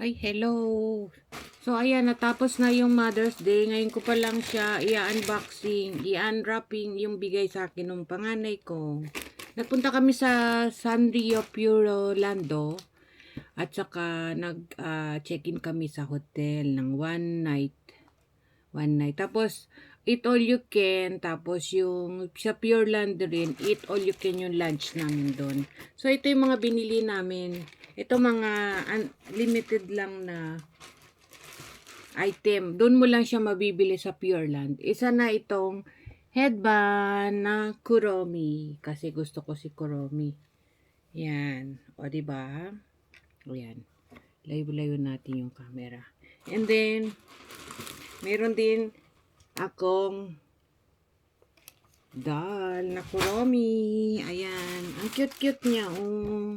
Ay, hello. So, ayan, natapos na yung Mother's Day. Ngayon ko pa lang siya i-unboxing, i-unwrapping yung bigay sa akin ng panganay ko. Nagpunta kami sa Sanrio Puro Lando at saka nag-check-in kami sa hotel ng one night. One night. Tapos, eat all you can. Tapos, yung sa Pure Land rin, eat all you can yung lunch namin doon. So, ito yung mga binili namin. Ito mga limited lang na item. Doon mo lang siya mabibili sa Pure Land. Isa na itong headband na Kuromi. Kasi gusto ko si Kuromi. Yan. O, diba? O, yan. Layo-layo natin yung camera. And then, meron din akong doll na Kuromi. Ayan. Ang cute-cute niya. Oh.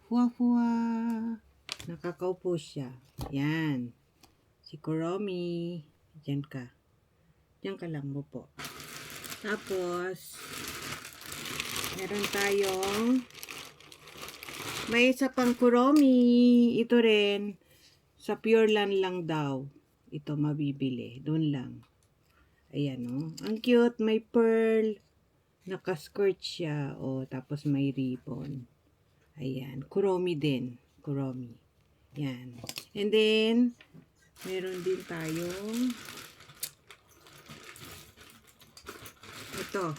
Hua-hua. Nakakaupo siya. Yan. Si Kuromi. Diyan ka. Diyan ka lang mo po. Tapos, meron tayong may isa pang Kuromi. Ito rin. Sa Pure Land lang daw. Ito mabibili. Doon lang. Ayan o. Oh. Ang cute. May pearl. Naka-skirt siya. O, tapos may ribbon. Ayan. Kuromi din. Kuromi. Yan. And then, meron din tayong ito.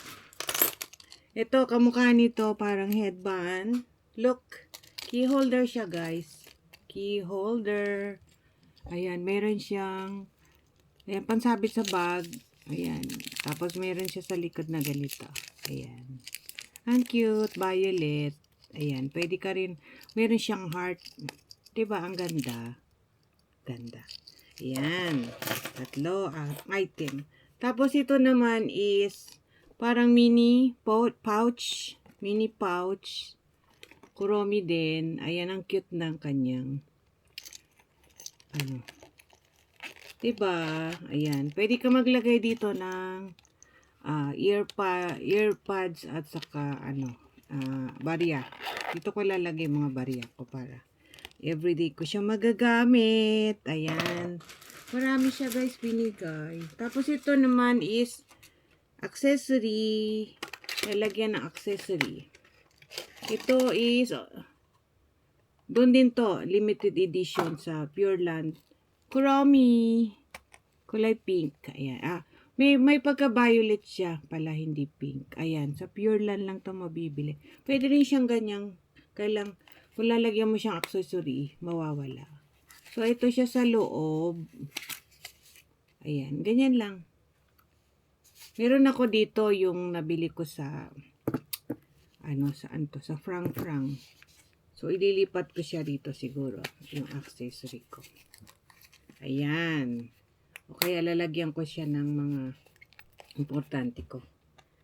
Ito, kamukha nito. Parang headband. Look. Key holder siya, guys. Key holder. Ayan. Meron siyang ayan, pansabit sa bag. Ayan. Tapos, meron siya sa likod na ganito. Ayan. Ang cute. Violet. Ayan, pwede ka rin, meron siyang heart. Diba, ang ganda. Ganda. Ayan, tatlo item. Tapos ito naman is, parang mini pouch. Mini pouch. Kuromi din. Ayan, ang cute ng kanyang, diba? Ayan, pwede ka maglagay dito ng earpads at saka, barya. Dito ko lalagay mga barya ko para everyday ko siya magagamit. Ayan. Marami siya guys binigay. Tapos ito naman is accessory. Lalagyan ng accessory. Ito is doon din to. Limited edition sa Pure Land. Kuromi. Kulay pink. Ayan. May pagka-violet siya pala, hindi pink. Ayan, sa Pure Land lang ito mabibili. Pwede rin siyang ganyang, kailang, kung lalagyan mo siyang accessory, mawawala. So, ito siya sa loob. Ayan, ganyan lang. Meron ako dito yung nabili ko sa, saan to? Sa Frank. So, ililipat ko siya dito siguro, yung accessory ko. Ayan. O kaya lalagyan ko siya ng mga importante ko.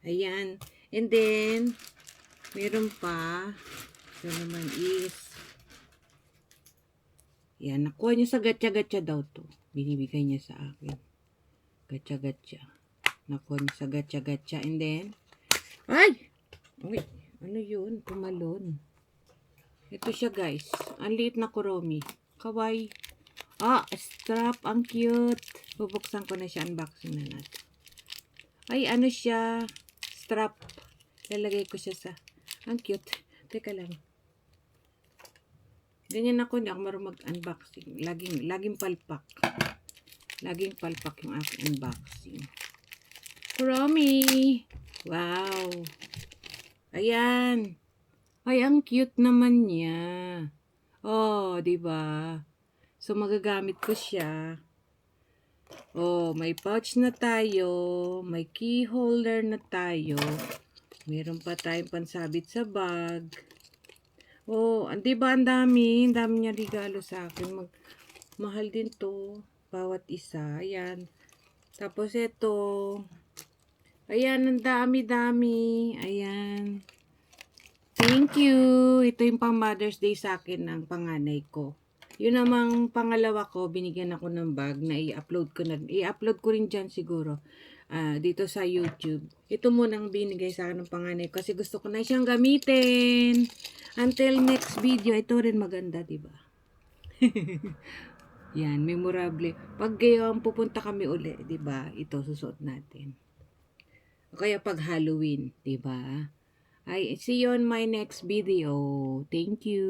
Ayan. And then, meron pa. Ito naman is, yan. Nakuha niya sa gatcha-gatcha daw to. Binibigay niya sa akin. Gatcha-gatcha. Nakuha niya sa gatcha-gatcha. And then, ay! Uy, ano yun? Tumalon. Ito siya guys. Ang liit na Kuromi. Kawaii. Strap. Ang cute. Bubuksan ko na siya. Unboxing na natin. Ay, ano siya? Strap. Lalagay ko siya sa... Ang cute. Teka lang. Ganyan ako. Hindi ako marunong mag-unboxing. Laging palpak. Laging palpak yung aking unboxing. Kuromi. Wow. Ayan. Ay, ang cute naman niya. Oh, diba? So, magagamit ko siya. Oh, may pouch na tayo. May key holder na tayo. Meron pa tayong pansabit sa bag. Oh, diba ang dami? Ang dami niya regalo sa akin. Mahal din to. Bawat isa. Ayan. Tapos ito. Ayan, ang dami-dami. Ayan. Thank you. Ito yung pang Mother's Day sa akin ng panganay ko. Yun namang pangalawa ko, binigyan ako ng bag na i-upload ko na. I-upload ko rin dyan siguro. Dito sa YouTube. Ito munang binigay sa akin ng panganay ko kasi gusto ko na siyang gamitin. Until next video, ito rin maganda, diba? Yan, memorable. Pag ngayon pupunta kami uli, 'di ba? Ito susuot natin. O kaya pag Halloween, 'di ba? I see you on my next video. Thank you.